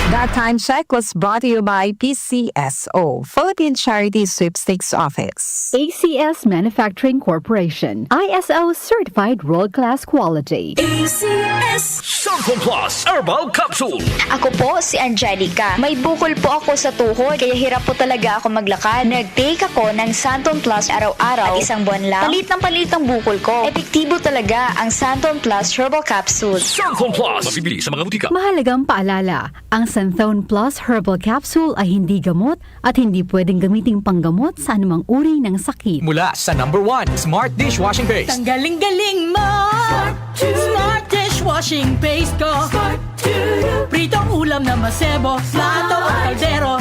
That Time Check was brought to you by PCSO, Philippine Charity Sweepstakes Office. ACS Manufacturing Corporation, ISO Certified World-Class Quality. ACS Santon Plus Herbal Capsule. Ako po si Angelica. May bukol po ako sa tuhod, kaya hirap po talaga ako maglakad. Nag-take ako ng Santon Plus araw-araw at isang buwan lang. Palit ang bukol ko. Epektibo talaga ang Santon Plus Herbal Capsule. Santon Plus. Mabibili sa mga butika. Mahalagang paalala, ang Santhone Plus Herbal Capsule ay hindi gamot at hindi pwedeng gamiting panggamot sa anumang uri ng sakit. Mula sa #1 Smart Dishwashing Paste. Tanggaling-galing mo, Smart Dishwashing Paste ko. Pritong ulam na masebo, plato at kaldero.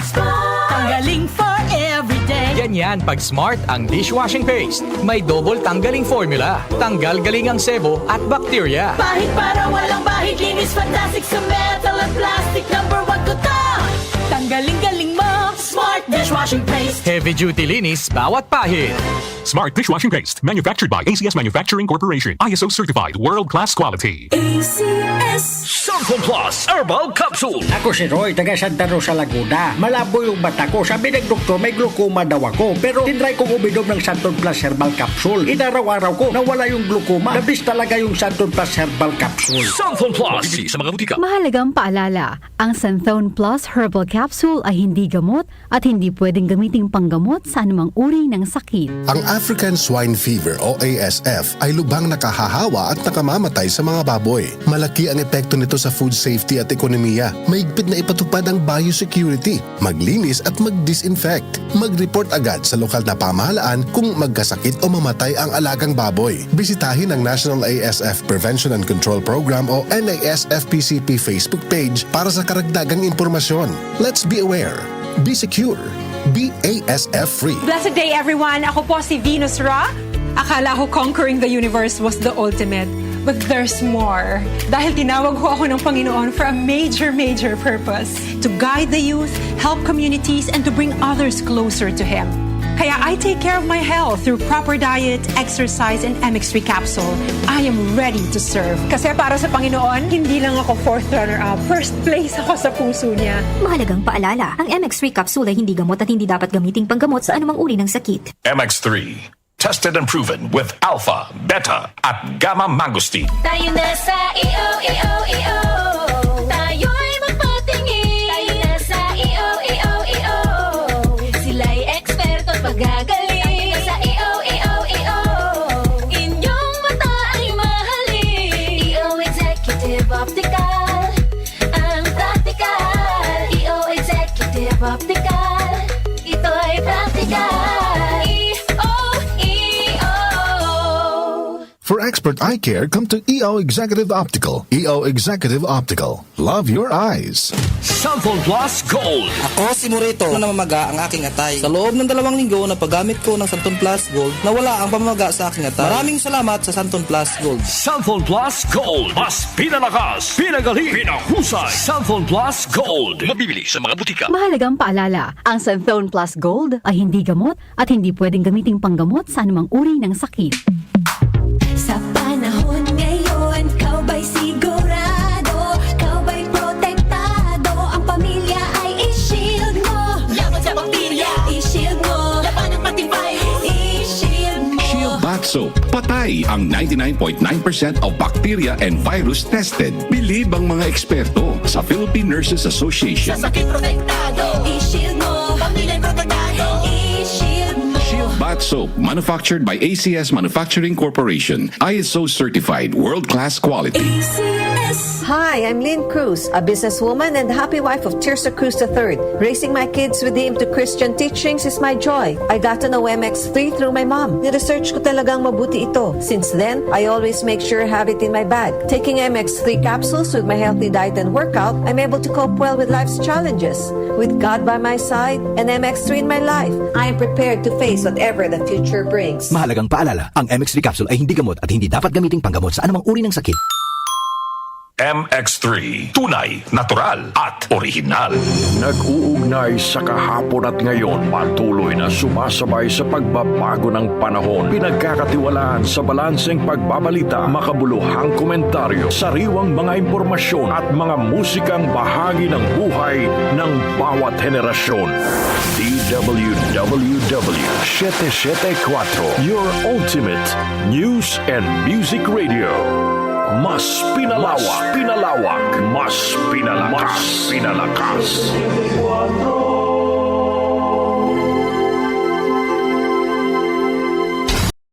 Tanggaling for everyday. Ganyan pag Smart ang dishwashing paste. May double tanggaling formula. Tanggal galing ang sebo at bakterya. Bahid para walang bahid, linis fantastic sa metal at plastic. #1 ko to. Tanggaling-galing mo, Smart Dishwashing Paste. Heavy duty linis bawat pahid. Smart Dishwashing Paste, manufactured by ACS Manufacturing Corporation. ISO certified, world-class quality. ACS Santon Plus Herbal Capsule. Ako si Roy, taga Santa Rosa, Laguna. Malabo yung mata ko. Sabi ng doktor, may glaucoma daw ako. Pero tinry kong uminom ng Santon Plus Herbal Capsule. Inaraw-araw ko, nawala yung glaucoma. Nabis talaga yung Santon Plus Herbal Capsule. Santon Plus. Mabibili sa mga butika. Mahalagang paalala, ang Santhone Plus Herbal Capsule ay hindi gamot at hindi pwedeng gamiting panggamot sa anumang uri ng sakit. Ang African Swine Fever o ASF ay lubhang nakahahawa at nakamamatay sa mga baboy. Malaki ang epekto nito sa food safety at ekonomiya. Mahigpit na ipatupad ang biosecurity, maglinis at mag-disinfect. Mag-report agad sa lokal na pamahalaan kung magkasakit o mamatay ang alagang baboy. Bisitahin ang National ASF Prevention and Control Program o NASFPCP Facebook page para sa karagdagang impormasyon. Let's be aware. Be secure. Be ASF free. Blessed day everyone! Ako po si Venus Ra. Akala ko conquering the universe was the ultimate. But there's more. Dahil tinawag ho ako ng Panginoon for a major purpose. To guide the youth, help communities, and to bring others closer to Him. Kaya I take care of my health through proper diet, exercise, and MX3 capsule. I am ready to serve. Kasi para sa Panginoon, hindi lang ako 4th runner-up. First place ako sa puso niya. Mahalagang paalala, ang MX3 capsule ay hindi gamot at hindi dapat gamiting panggamot sa anumang uri ng sakit. MX3. Tested and proven with alpha, beta, at gamma mangosteen. Tayo na sa EO. Tayo'y magpatingin. Tayo na sa EO. Sila'y eksperto paggagaling. Tayo na sa EO. Inyong mata ay mahalin. EO Executive Optical. Ang practical. EO Executive Optical. Ito ay practical. For expert eye care, come to EO Executive Optical. EO Executive Optical. Love your eyes. Santon Plus Gold. Ako si Morito na namamaga ang aking atay. Sa loob ng 2 linggo na paggamit ko ng Santon Plus Gold, nawala ang pamamaga sa aking atay. Maraming salamat sa Santon Plus Gold. Santon Plus Gold. Mas pinalakas, pinagaling, pinahusay. Santon Plus Gold. Mabibili sa mga butika. Mahalagang paalala, ang Santhone Plus Gold ay hindi gamot at hindi pwedeng gamiting panggamot sa anumang uri ng sakit. Sa panahon ngayon, kau ba'y sigurado? Kau ba'y protektado? Ang pamilya ay i-shield mo. Laban sa bakterya, i-shield mo. Laban ng pati virus, i-shield mo. Shield Bath Soap. Patay ang 99.9% of bacteria and virus tested. Bilib ang mga eksperto sa Philippine Nurses Association. Sa sakit protektado, i-shield mo. Pamilya protektado, i-shield mo. Shield Bath Soap, manufactured by ACS Manufacturing Corporation. ISO certified, world-class quality. Hi, I'm Lynn Cruz, a businesswoman and happy wife of Tirsa Cruz III. Raising my kids with him to Christian teachings is my joy. I got to know MX3 through my mom. Niresearch ko talagang mabuti ito. Since then, I always make sure I have it in my bag. Taking MX3 capsules with my healthy diet and workout, I'm able to cope well with life's challenges. With God by my side and MX3 in my life, I am prepared to face whatever the future brings. Mahalagang paalala, ang MX3 capsule ay hindi gamot at hindi dapat gamiting panggamot sa anumang uri ng sakit. MX3. Tunay, natural at original. Nag-uugnay sa kahapon at ngayon, patuloy na sumasabay sa pagbabago ng panahon. Pinagkakatiwalaan sa balanseng pagbabalita, makabuluhang komentaryo, sariwang mga impormasyon at mga musikang bahagi ng buhay ng bawat henerasyon. DWWW 774, your ultimate news and music radio. Mas pinalawak, mas pinalakas.